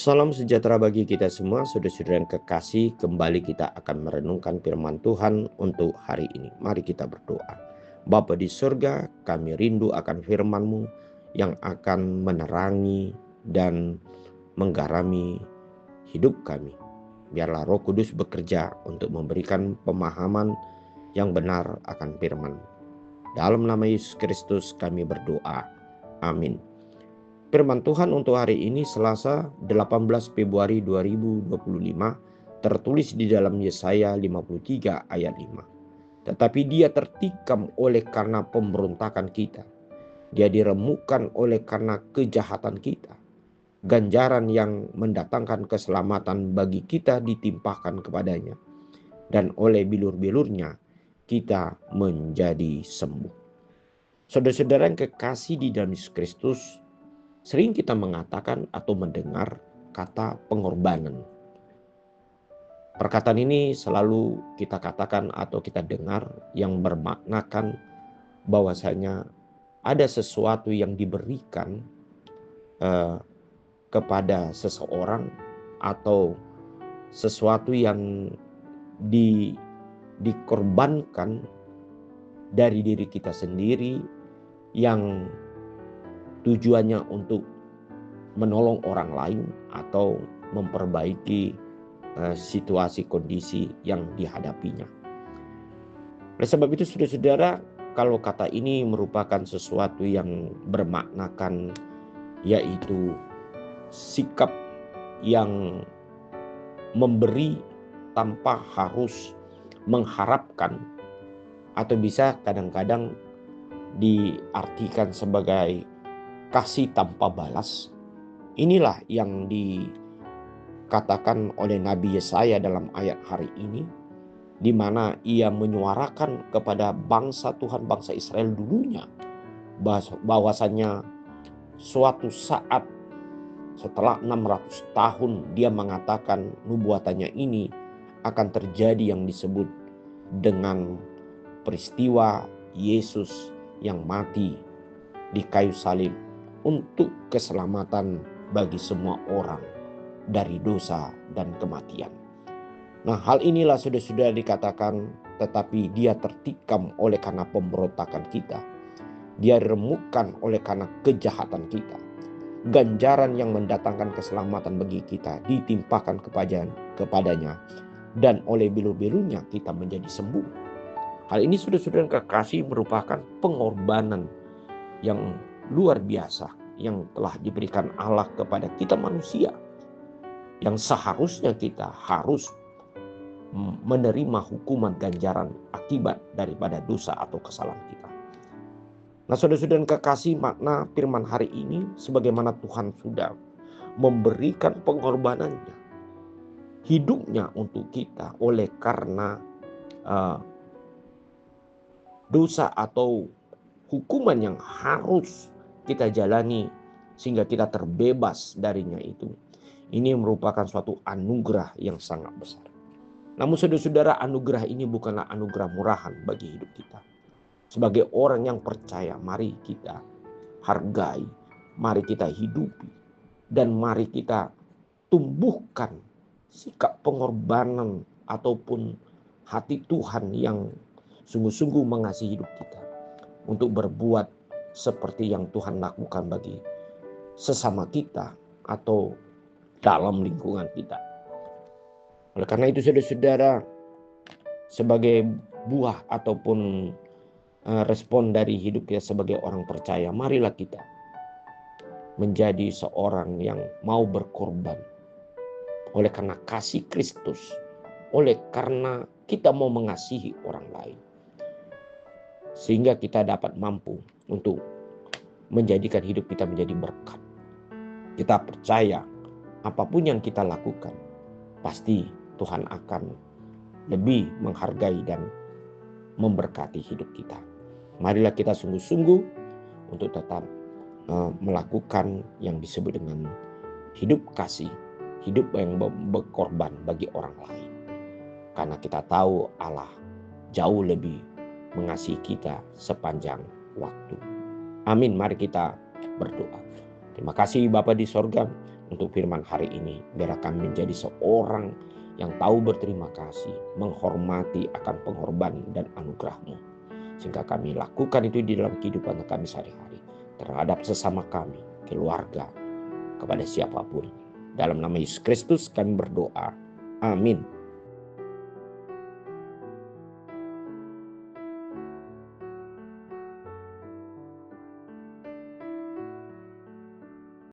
Salam sejahtera bagi kita semua, saudara-saudara yang kekasih. Kembali kita akan merenungkan firman Tuhan untuk hari ini. Mari kita berdoa. Bapa di surga, kami rindu akan firman-Mu yang akan menerangi dan menggarami hidup kami. Biarlah Roh Kudus bekerja untuk memberikan pemahaman yang benar akan firman-Mu. Dalam nama Yesus Kristus kami berdoa. Amin. Firman Tuhan untuk hari ini Selasa 18 Februari 2025 tertulis di dalam Yesaya 53 ayat 5. Tetapi dia tertikam oleh karena pemberontakan kita. Dia diremukkan oleh karena kejahatan kita. Ganjaran yang mendatangkan keselamatan bagi kita ditimpakan kepadanya. Dan oleh bilur-bilurnya kita menjadi sembuh. Saudara-saudara yang kekasih di dalam Yesus Kristus, sering kita mengatakan atau mendengar kata pengorbanan. Perkataan ini selalu kita katakan atau kita dengar yang bermaknakan bahwasanya ada sesuatu yang diberikan kepada seseorang atau sesuatu yang dikorbankan dari diri kita sendiri yang tujuannya untuk menolong orang lain atau memperbaiki situasi kondisi yang dihadapinya. Oleh sebab itu saudara-saudara, kalau kata ini merupakan sesuatu yang bermaknakan yaitu sikap yang memberi tanpa harus mengharapkan, atau bisa kadang-kadang diartikan sebagai kasih tanpa balas. Inilah yang dikatakan oleh Nabi Yesaya dalam ayat hari ini, di mana ia menyuarakan kepada bangsa Tuhan, bangsa Israel dulunya, bahwasanya suatu saat setelah 600 tahun dia mengatakan nubuatannya ini akan terjadi yang disebut dengan peristiwa Yesus yang mati di kayu salib untuk keselamatan bagi semua orang dari dosa dan kematian. Nah, hal inilah sudah dikatakan, tetapi dia tertikam oleh karena pemberontakan kita. Dia diremukkan oleh karena kejahatan kita. Ganjaran yang mendatangkan keselamatan bagi kita ditimpakan kepadanya, dan oleh bilur-bilurnya kita menjadi sembuh. Hal ini saudara-saudara yang kekasih merupakan pengorbanan yang luar biasa yang telah diberikan Allah kepada kita manusia, yang seharusnya kita harus menerima hukuman ganjaran akibat daripada dosa atau kesalahan kita. Nah, saudara-saudara yang kekasih, makna firman hari ini sebagaimana Tuhan sudah memberikan pengorbanannya, hidupnya untuk kita oleh karena dosa atau hukuman yang harus kita jalani sehingga kita terbebas darinya itu. Ini merupakan suatu anugerah yang sangat besar. Namun saudara-saudara, anugerah ini bukanlah anugerah murahan bagi hidup kita. Sebagai orang yang percaya, mari kita hargai, mari kita hidupi, dan mari kita tumbuhkan sikap pengorbanan ataupun hati Tuhan yang sungguh-sungguh mengasihi hidup kita, untuk berbuat seperti yang Tuhan lakukan bagi sesama kita atau dalam lingkungan kita. Oleh karena itu saudara-saudara, sebagai buah ataupun respon dari hidup kita sebagai orang percaya, marilah kita menjadi seorang yang mau berkorban oleh karena kasih Kristus, oleh karena kita mau mengasihi orang lain, sehingga kita dapat mampu untuk menjadikan hidup kita menjadi berkat. Kita percaya apapun yang kita lakukan, pasti Tuhan akan lebih menghargai dan memberkati hidup kita. Marilah kita sungguh-sungguh untuk tetap melakukan yang disebut dengan hidup kasih, hidup yang berkorban bagi orang lain. Karena kita tahu Allah jauh lebih mengasihi kita sepanjang waktu. Amin. Mari kita berdoa. Terima kasih Bapa di sorga, untuk firman hari ini. Biar kami menjadi seorang yang tahu berterima kasih, menghormati akan pengorbanan dan anugerah-Mu. Sehingga kami lakukan itu di dalam kehidupan kami sehari-hari. Terhadap sesama kami, keluarga, kepada siapapun. Dalam nama Yesus Kristus kami berdoa. Amin.